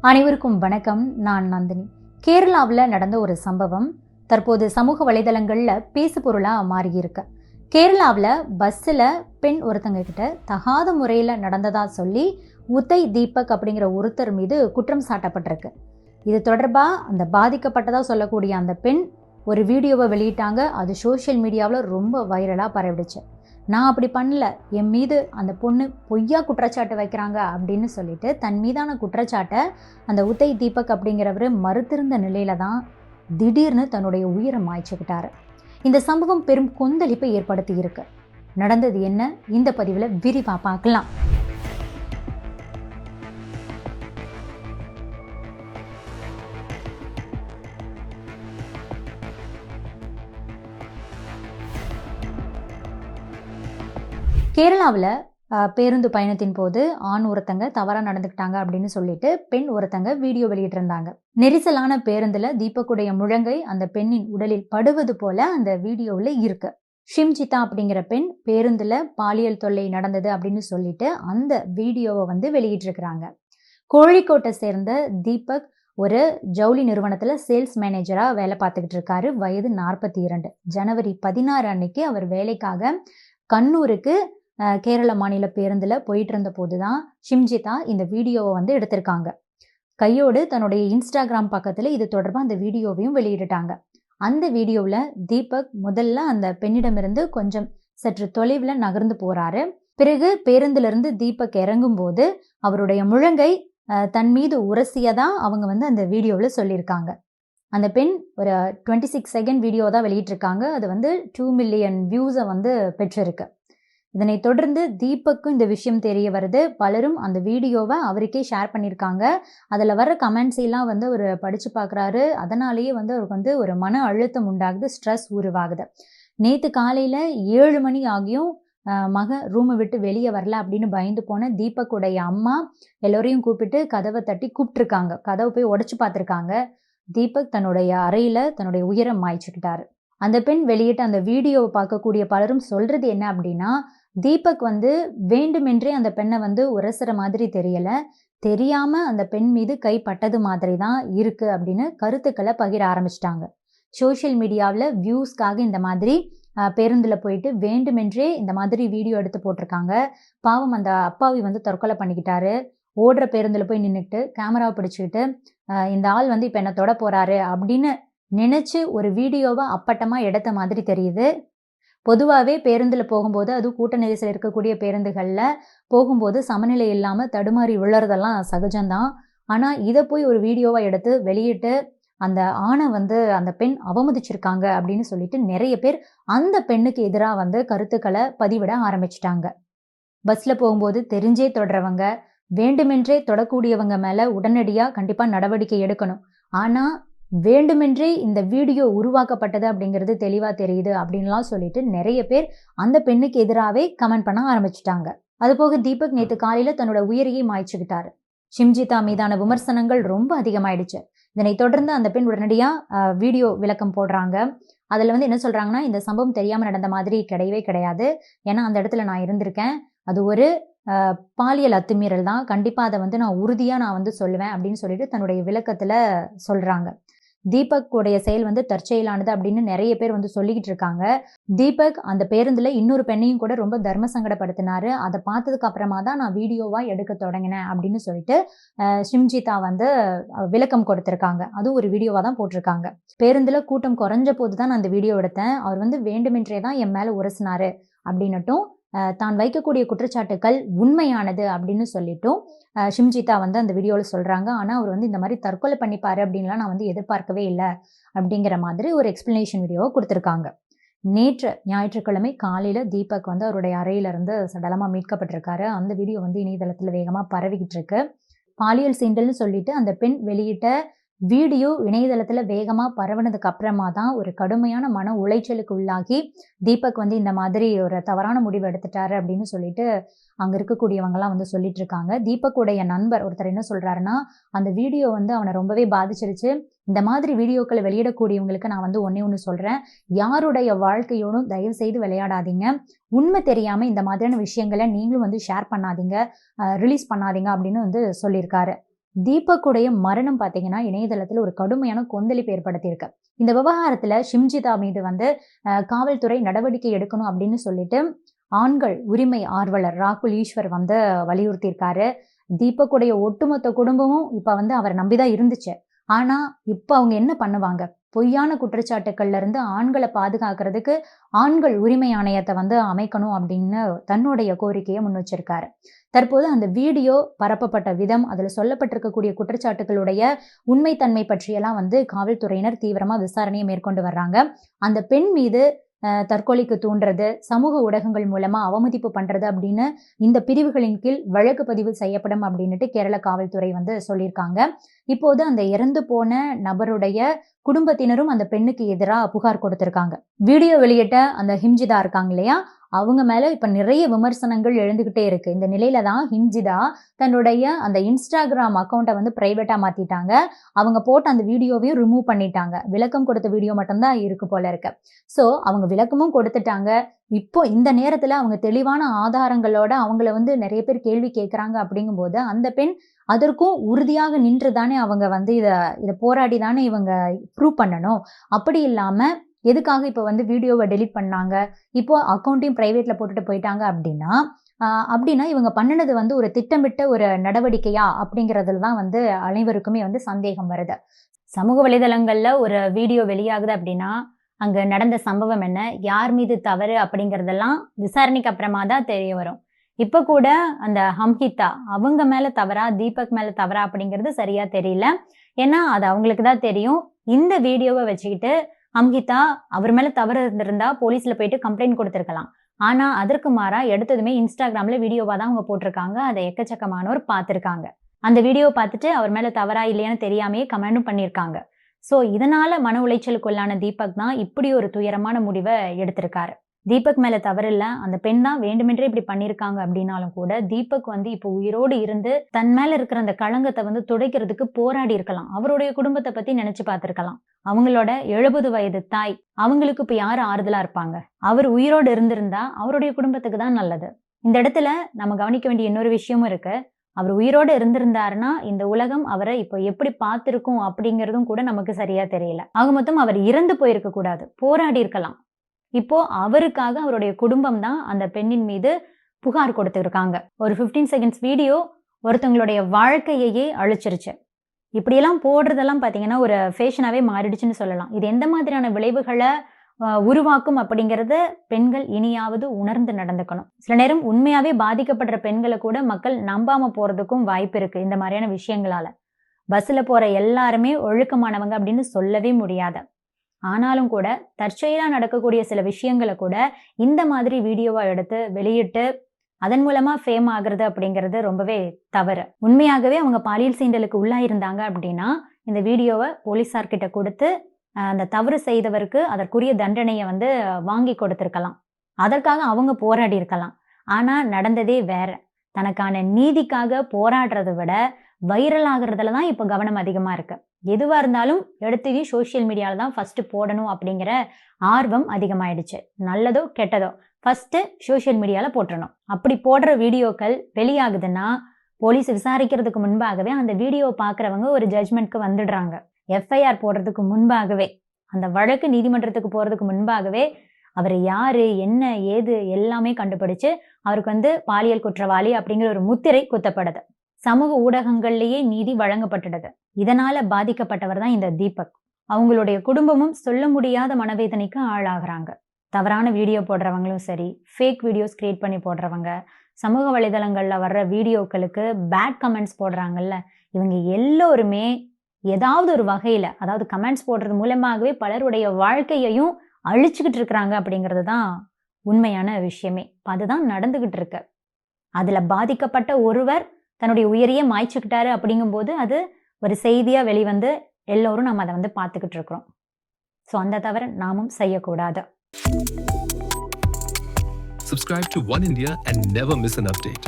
அனைவருக்கும் வணக்கம். நான் நந்தினி. கேரளாவில் நடந்த ஒரு சம்பவம் தற்போது சமூக வலைதளங்களில் பேசு பொருளாக மாறியிருக்கு. கேரளாவில் பஸ்ஸில் பெண் ஒருத்தங்க கிட்ட தகாத முறையில் நடந்ததா சொல்லி உத்தை தீபக் அப்படிங்கிற ஒருத்தர் மீது குற்றம் சாட்டப்பட்டிருக்கு. இது தொடர்பாக அந்த பாதிக்கப்பட்டதாக சொல்லக்கூடிய அந்த பெண் ஒரு வீடியோவை வெளியிட்டாங்க. அது சோஷியல் மீடியாவில் ரொம்ப வைரலாக பரவிடுச்சு. நான் அப்படி பண்ணல, என் மீது அந்த பொண்ணு பொய்யா குற்றச்சாட்டு வைக்கிறாங்க அப்படின்னு சொல்லிட்டு தன் மீதான குற்றச்சாட்டை அந்த உத்தை தீபக் அப்படிங்கிறவர் மறுத்திருந்த நிலையில தான் திடீர்னு தன்னுடைய உயிரை மாய்ச்சிக்கிட்டாரு. இந்த சம்பவம் பெரும் கொந்தளிப்பை ஏற்படுத்தி இருக்கு. நடந்தது என்ன, இந்த பதிவில் விரிவாக பார்க்கலாம். கேரளாவில் பேருந்து பயணத்தின் போது ஆண் ஒருத்தங்க தவறாக நடந்துக்கிட்டாங்க அப்படின்னு சொல்லிட்டு பெண் ஒருத்தங்க வீடியோ வெளியிட்டிருந்தாங்க. நெரிசலான பேருந்துல தீபக்குடைய முழங்கை அந்த பெண்ணின் உடலில் படுவது போல அந்த வீடியோவில் இருக்கு. ஷிம்ஜிதா அப்படிங்கிற பெண் பேருந்துல பாலியல் தொல்லை நடந்தது அப்படின்னு சொல்லிட்டு அந்த வீடியோவை வெளியிட்டிருக்கிறாங்க. கோழிக்கோட்டை சேர்ந்த தீபக் ஒரு ஜவுளி நிறுவனத்துல சேல்ஸ் மேனேஜரா வேலை பார்த்துக்கிட்டு இருக்காரு. வயது 42. ஜனவரி 16 அன்னைக்கு அவர் வேலைக்காக கண்ணூருக்கு கேரள மாநில பேருந்துல போயிட்டு இருந்த போதுதான் ஷிம்ஜிதா இந்த வீடியோவை எடுத்திருக்காங்க. கையோடு தன்னுடைய இன்ஸ்டாகிராம் பக்கத்துல இது தொடர்பா அந்த வீடியோவையும் வெளியிட்டுட்டாங்க. அந்த வீடியோவில் தீபக் முதல்ல அந்த பெண்ணிடமிருந்து கொஞ்சம் சற்று தொலைவில் நகர்ந்து போறாரு. பிறகு பேருந்துல இருந்து தீபக் இறங்கும் போது அவருடைய முழங்கை தன் மீது உரசியதா அவங்க அந்த வீடியோவில் சொல்லியிருக்காங்க. அந்த பெண் ஒரு 26 செகண்ட் வீடியோ தான் வெளியிட்டிருக்காங்க. அது 2 மில்லியன் வியூஸை பெற்றிருக்கு. இதனை தொடர்ந்து தீபக்கும் இந்த விஷயம் தெரிய வருது. பலரும் அந்த வீடியோவை அவருக்கே ஷேர் பண்ணியிருக்காங்க. அதில் வர கமெண்ட்ஸ் எல்லாம் அவர் படித்து பார்க்குறாரு. அதனாலேயே அவருக்கு ஒரு மன அழுத்தம் உண்டாகுது, ஸ்ட்ரெஸ் உருவாகுது. நேற்று காலையில் 7 மணி ஆகியும் மகன் ரூமை விட்டு வெளியே வரல அப்படின்னு பயந்து போன தீபக்குடைய அம்மா எல்லோரையும் கூப்பிட்டு கதவை தட்டி கூப்பிட்டுருக்காங்க. கதவை போய் உடைச்சு பார்த்துருக்காங்க. தீபக் தன்னுடைய அறையில் தன்னுடைய உயிரை மாய்ச்சிக்கிட்டாரு. அந்த பெண் வெளியிட்ட அந்த வீடியோவை பார்க்கக்கூடிய பலரும் சொல்றது என்ன அப்படின்னா, தீபக் வேண்டுமென்றே அந்த பெண்ணை உரசுற மாதிரி தெரியல, தெரியாம அந்த பெண் மீது கைப்பட்டது மாதிரி தான் இருக்கு அப்படின்னு கருத்துக்களை பகிர ஆரம்பிச்சிட்டாங்க. சோஷியல் மீடியாவில் வியூஸ்க்காக இந்த மாதிரி பேருந்துல போயிட்டு வேண்டுமென்றே இந்த மாதிரி வீடியோ எடுத்து போட்டிருக்காங்க. பாவம் அந்த அப்பாவி தற்கொலை பண்ணிக்கிட்டாரு. ஓடுற பேருந்துல போய் நின்றுட்டு கேமராவை பிடிச்சிக்கிட்டு இந்த ஆள் இப்போ என்ன தொட போறாரு அப்படின்னு நினைச்சு ஒரு வீடியோவை அப்பட்டமா எடுத்த மாதிரி தெரியுது. பொதுவாகவே பேருந்துல போகும்போது, அதுவும் கூட்ட நெரிசல் இருக்கக்கூடிய பேருந்துகள்ல போகும்போது சமநிலை இல்லாம தடுமாறி விழுறதெல்லாம் சகஜம்தான். ஆனா இதை போய் ஒரு வீடியோவா எடுத்து வெளியிட்டு அந்த ஆணை அந்த பெண் அவமதிச்சிருக்காங்க அப்படின்னு சொல்லிட்டு நிறைய பேர் அந்த பெண்ணுக்கு எதிராக கருத்துக்களை பதிவிட ஆரம்பிச்சிட்டாங்க. பஸ்ல போகும்போது தெரிஞ்சே தொடறவங்க, வேண்டுமென்றே தொடக்கூடியவங்க மேல உடனடியா கண்டிப்பா நடவடிக்கை எடுக்கணும். ஆனா வேண்டுமென்றே இந்த வீடியோ உருவாக்கப்பட்டது அப்படிங்கிறது தெளிவா தெரியுது அப்படின்லாம் சொல்லிட்டு நிறைய பேர் அந்த பெண்ணுக்கு எதிராகவே கமெண்ட் பண்ண ஆரம்பிச்சிட்டாங்க. அதுபோக தீபக் நேற்று காலையில தன்னோட உயிரையே மாய்ச்சிக்கிட்டாரு. ஷிம்ஜிதா மீதான விமர்சனங்கள் ரொம்ப அதிகமாயிடுச்சு. இதனை தொடர்ந்து அந்த பெண் உடனடியா வீடியோ விளக்கம் போடுறாங்க. அதுல என்ன சொல்றாங்கன்னா, இந்த சம்பவம் தெரியாம நடந்த மாதிரி கிடையவே கிடையாது. ஏன்னா அந்த இடத்துல நான் இருந்திருக்கேன். அது ஒரு பாலியல் அத்துமீறல் தான். கண்டிப்பா அதை நான் உறுதியா சொல்லுவேன் அப்படின்னு சொல்லிட்டு தன்னுடைய விளக்கத்துல சொல்றாங்க. தீபக் உடைய செயல் தற்செயலானது அப்படின்னு நிறைய பேர் சொல்லிக்கிட்டு இருக்காங்க. தீபக் அந்த பேருந்துல இன்னொரு பெண்ணையும் கூட ரொம்ப தர்ம சங்கடப்படுத்தினாரு. அதை பார்த்ததுக்கு அப்புறமா தான் நான் வீடியோவா எடுக்க தொடங்கினேன் அப்படின்னு சொல்லிட்டு ஷிம்ஜிதா விளக்கம் கொடுத்திருக்காங்க. அதுவும் ஒரு வீடியோவா தான் போட்டிருக்காங்க. பேருந்துல கூட்டம் குறைஞ்ச போதுதான் நான் அந்த வீடியோ எடுத்தேன். அவர் வேண்டுமென்றே தான் என் மேல உரசினாரு அப்படின்னுட்டும், தான் வைக்கக்கூடிய குற்றச்சாட்டுக்கள் உண்மையானது அப்படின்னு சொல்லிட்டும் ஷிம்ஜிதா அந்த வீடியோவில் சொல்றாங்க. ஆனால் அவர் இந்த மாதிரி தற்கொலை பண்ணிப்பாரு அப்படின்லாம் நான் எதிர்பார்க்கவே இல்லை அப்படிங்கிற மாதிரி ஒரு எக்ஸ்பிளனேஷன் வீடியோவை கொடுத்துருக்காங்க. நேற்று ஞாயிற்றுக்கிழமை காலையில் தீபக் அவருடைய அறையிலிருந்து சடலமாக மீட்கப்பட்டிருக்காரு. அந்த வீடியோ இணையதளத்தில் வேகமாக பரவிக்கிட்டு இருக்கு. பாலியல் சீண்டல்னு சொல்லிட்டு அந்த பெண் வெளியிட்ட வீடியோ இணையதளத்துல வேகமா பரவுனதுக்கு அப்புறமா தான் ஒரு கடுமையான மன உளைச்சலுக்கு உள்ளாகி தீபக் இந்த மாதிரி ஒரு தவறான முடிவு எடுத்துட்டாரு அப்படின்னு சொல்லிட்டு அங்க இருக்கக்கூடியவங்கலாம் சொல்லிட்டு இருக்காங்க. தீபக்குடைய நண்பர் ஒருத்தர் என்ன சொல்றாருன்னா, அந்த வீடியோ அவனை ரொம்பவே பாதிச்சிருச்சு. இந்த மாதிரி வீடியோக்களை வெளியிடக்கூடியவங்களுக்கு நான் ஒண்ணு சொல்றேன், யாருடைய வாழ்க்கையோடும் தயவு செய்து விளையாடாதீங்க. உண்மை தெரியாம இந்த மாதிரியான விஷயங்களை நீங்களும் ஷேர் பண்ணாதீங்க, ரிலீஸ் பண்ணாதீங்க அப்படின்னு சொல்லியிருக்காரு. தீபக்குடைய மரணம் பார்த்தீங்கன்னா இணையதளத்தில் ஒரு கடுமையான கொந்தளிப்பு ஏற்படுத்தியிருக்கு. இந்த விவகாரத்துல ஷிம்ஜிதா மீது வந்து காவல்துறை நடவடிக்கை எடுக்கணும் அப்படின்னு சொல்லிட்டு ஆண்கள் உரிமை ஆர்வலர் ராகுல் ஈஸ்வர் வந்து வலியுறுத்தியிருக்காரு. தீபக்குடைய ஒட்டுமொத்த குடும்பமும் இப்ப வந்து அவரை நம்பிதான் இருந்துச்சு. ஆனா இப்ப அவங்க என்ன பண்ணுவாங்க? பொய்யான குற்றச்சாட்டுக்கள்ல இருந்து ஆண்களை பாதுகாக்கிறதுக்கு ஆண்கள் உரிமை ஆணையத்தை வந்து அமைக்கணும் அப்படின்னு தன்னுடைய கோரிக்கையை முன் வச்சிருக்காரு. தற்போது அந்த வீடியோ பரப்பப்பட்ட விதம், அதுல சொல்லப்பட்டிருக்கக்கூடிய குற்றச்சாட்டுகளுடைய உண்மைத்தன்மை பற்றியெல்லாம் வந்து காவல்துறையினர் தீவிரமா விசாரணையை மேற்கொண்டு வர்றாங்க. அந்த பெண் மீது தற்கொலைக்கு தூண்டுறது, சமூக ஊடகங்கள் மூலமா அவமதிப்பு பண்றது அப்படின்னு இந்த பிரிவுகளின் கீழ் வழக்கு பதிவு செய்யப்படும் அப்படின்னுட்டு கேரள காவல்துறை வந்து சொல்லியிருக்காங்க. இப்போது அந்த இறந்து போன நபருடைய குடும்பத்தினரும் அந்த பெண்ணுக்கு எதிரா புகார் கொடுத்திருக்காங்க. வீடியோ வெளியிட்ட அந்த ஹிம்ஜிதா இருக்காங்க இல்லையா, அவங்க மேல இப்ப நிறைய விமர்சனங்கள் எழுந்துகிட்டே இருக்கு. இந்த நிலையில தான் ஹிம்ஜிதா தன்னுடைய அந்த இன்ஸ்டாகிராம் அக்கௌண்ட்டை வந்து பிரைவேட்டா மாத்திட்டாங்க. அவங்க போட்ட அந்த வீடியோவையும் ரிமூவ் பண்ணிட்டாங்க. விளக்கம் கொடுத்த வீடியோ மட்டும்தான் இருக்கு போல இருக்கு. சோ அவங்க விளக்கமும் கொடுத்துட்டாங்க. இப்போ இந்த நேரத்துல அவங்க தெளிவான ஆதாரங்களோட அவங்கள வந்து நிறைய பேர் கேள்வி கேட்கறாங்க அப்படிங்கும்போது அந்த பெண் அதற்கும் உறுதியாக நின்று தானே அவங்க வந்து இத போராடி தானே இவங்க ப்ரூவ் பண்ணணும். அப்படி இல்லாம எதுக்காக இப்ப வந்து வீடியோவை டெலீட் பண்ணாங்க, இப்போ அக்கௌண்ட்டையும் பிரைவேட்ல போட்டுட்டு போயிட்டாங்க அப்படின்னா இவங்க பண்ணுனது வந்து ஒரு திட்டமிட்ட ஒரு நடவடிக்கையா அப்படிங்கிறதுல தான் வந்து அனைவருக்குமே வந்து சந்தேகம் வருது. சமூக வலைதளங்கள்ல ஒரு வீடியோ வெளியாகுது அப்படின்னா அங்க நடந்த சம்பவம் என்ன, யார் மீது தவறு அப்படிங்கறதெல்லாம் விசாரணைக்கு அப்புறமா தான் தெரிய வரும். இப்ப கூட அந்த ஹம்ஹிதா அவங்க மேல தவறா, தீபக் மேல தவறா அப்படிங்கிறது சரியா தெரியல. ஏன்னா அது அவங்களுக்கு தான் தெரியும். இந்த வீடியோவை வச்சுக்கிட்டு ஹம்ஹிதா அவர் மேல தவறு இருந்திருந்தா போலீஸ்ல போயிட்டு கம்ப்ளைண்ட் கொடுத்திருக்கலாம். ஆனா அதற்கு மாறா எடுத்ததுமே இன்ஸ்டாகிராம்ல வீடியோவா தான் அவங்க போட்டிருக்காங்க. அதை எக்கச்சக்கமானோர் பார்த்திருக்காங்க. அந்த வீடியோ பார்த்துட்டு அவர் மேல தவறா இல்லையான்னு தெரியாமையே கமெண்டும் பண்ணியிருக்காங்க. சோ இதனால மன உளைச்சலுக்குள்ளான தீபக் தான் இப்படி ஒரு துயரமான முடிவை எடுத்திருக்காரு. தீபக் மேல தவறு இல்ல, அந்த பெண் தான் வேண்டுமென்றே இப்படி பண்ணிருக்காங்க அப்படின்னாலும் கூட தீபக் வந்து இப்போ உயிரோடு இருந்து தன் மேல இருக்கிற அந்த களங்கத்தை வந்து துடைக்கிறதுக்கு போராடி இருக்கலாம். அவருடைய குடும்பத்தை பத்தி நினைச்சு பார்த்திருக்கலாம். அவங்களோட 70 வயது தாய், அவங்களுக்கு இப்ப யாரு ஆறுதலா இருப்பாங்க? அவர் உயிரோடு இருந்திருந்தா அவருடைய குடும்பத்துக்கு தான் நல்லது. இந்த இடத்துல நம்ம கவனிக்க வேண்டிய இன்னொரு விஷயமும் இருக்கு. அவர் உயிரோடு இருந்திருந்தாருன்னா இந்த உலகம் அவரை இப்போ எப்படி பார்த்திருக்கும் அப்படிங்கறதும் கூட நமக்கு சரியா தெரியல. ஆக மொத்தம் அவர் இறந்து போயிருக்க கூடாது, போராடி இருக்கலாம். இப்போ அவருக்காக அவருடைய குடும்பம் தான் அந்த பெண்ணின் மீது புகார் கொடுத்திருக்காங்க. ஒரு 15 செகண்ட்ஸ் வீடியோ ஒருத்தவங்களுடைய வாழ்க்கையையே அழிச்சிருச்சு. இப்படியெல்லாம் போடுறதெல்லாம் பாத்தீங்கன்னா ஒரு ஃபேஷனாவே மாறிடுச்சுன்னு சொல்லலாம். இது எந்த மாதிரியான விளைவுகளை உருவாக்கும் அப்படிங்கறத பெண்கள் இனியாவது உணர்ந்து நடந்துக்கணும். சில நேரம் உண்மையாவே பாதிக்கப்படுற பெண்களை கூட மக்கள் நம்பாம போறதுக்கும் வாய்ப்பு இருக்கு இந்த மாதிரியான விஷயங்களால. பஸ்ல போற எல்லாருமே ஒழுக்கமானவங்க அப்படின்னு சொல்லவே முடியாது. ஆனாலும் கூட தற்செயலா நடக்கக்கூடிய சில விஷயங்களை கூட இந்த மாதிரி வீடியோவா எடுத்து வெளியிட்டு அதன் மூலமா ஃபேம் ஆகுறது அப்படிங்கிறது ரொம்பவே தவறு. உண்மையாகவே அவங்க பாலியல் சீண்டலுக்கு உள்ளாயிருந்தாங்க அப்படின்னா இந்த வீடியோவை போலீசார்கிட்ட கொடுத்து அந்த தவறு செய்தவருக்கு அதற்குரிய தண்டனையை வந்து வாங்கி கொடுத்திருக்கலாம். அதற்காக அவங்க போராடி இருக்கலாம். ஆனா நடந்ததே வேற. தனக்கான நீதிக்காக போராடுறதை விட வைரல் ஆகுறதுல தான் இப்ப கவனம் அதிகமா இருக்கு. எதுவா இருந்தாலும் எடுத்து சோசியல் மீடியால தான் ஃபர்ஸ்ட் போடணும் அப்படிங்கிற ஆர்வம் அதிகமாயிடுச்சு. நல்லதோ கெட்டதோ ஃபர்ஸ்ட் சோசியல் மீடியால போட்டுறணும். அப்படி போடுற வீடியோக்கள் வெளியாகுதுன்னா போலீஸ் விசாரிக்கிறதுக்கு முன்பாகவே அந்த வீடியோ பாக்குறவங்க ஒரு ஜட்ஜ்மெண்ட்க்கு வந்துடுறாங்க. எஃப்ஐஆர் போடுறதுக்கு முன்பாகவே, அந்த வழக்கு நீதிமன்றத்துக்கு போறதுக்கு முன்பாகவே அவர் யாரு என்ன ஏது எல்லாமே கண்டுபிடிச்சு அவருக்கு வந்து பாலியல் குற்றவாளி அப்படிங்கிற ஒரு முத்திரை குத்தப்படுது. சமூக ஊடகங்கள்லயே நீதி வழங்கப்பட்டுடுது. இதனால பாதிக்கப்பட்டவர் தான் இந்த தீபக். அவங்களுடைய குடும்பமும் சொல்ல முடியாத மனவேதனைக்கு ஆளாகிறாங்க. தவறான வீடியோ போடுறவங்களும் சரி, ஃபேக் வீடியோஸ் கிரியேட் பண்ணி போடுறவங்க, சமூக வலைதளங்கள்ல வர்ற வீடியோக்களுக்கு பேட் கமெண்ட்ஸ் போடுறாங்கல்ல, இவங்க எல்லோருமே ஏதாவது ஒரு வகையில, அதாவது கமெண்ட்ஸ் போடுறது மூலமாகவே பலருடைய வாழ்க்கையையும் அழிச்சுக்கிட்டு இருக்கிறாங்க அப்படிங்கிறது தான் உண்மையான விஷயமே. அதுதான் நடந்துகிட்டு இருக்கு. அதுல பாதிக்கப்பட்ட ஒருவர் தன்னுடைய உயிரையே மாய்ச்சிக்கிட்டாரு அப்படிங்கும்போது அது ஒரு செய்தியா வெளிவந்து எல்லோரும் நம்ம அதை வந்து பார்த்துக்கிட்டு இருக்கிறோம். ஸோ அந்த தவிர நாமும் செய்யக்கூடாது. Subscribe to One India and never miss an update.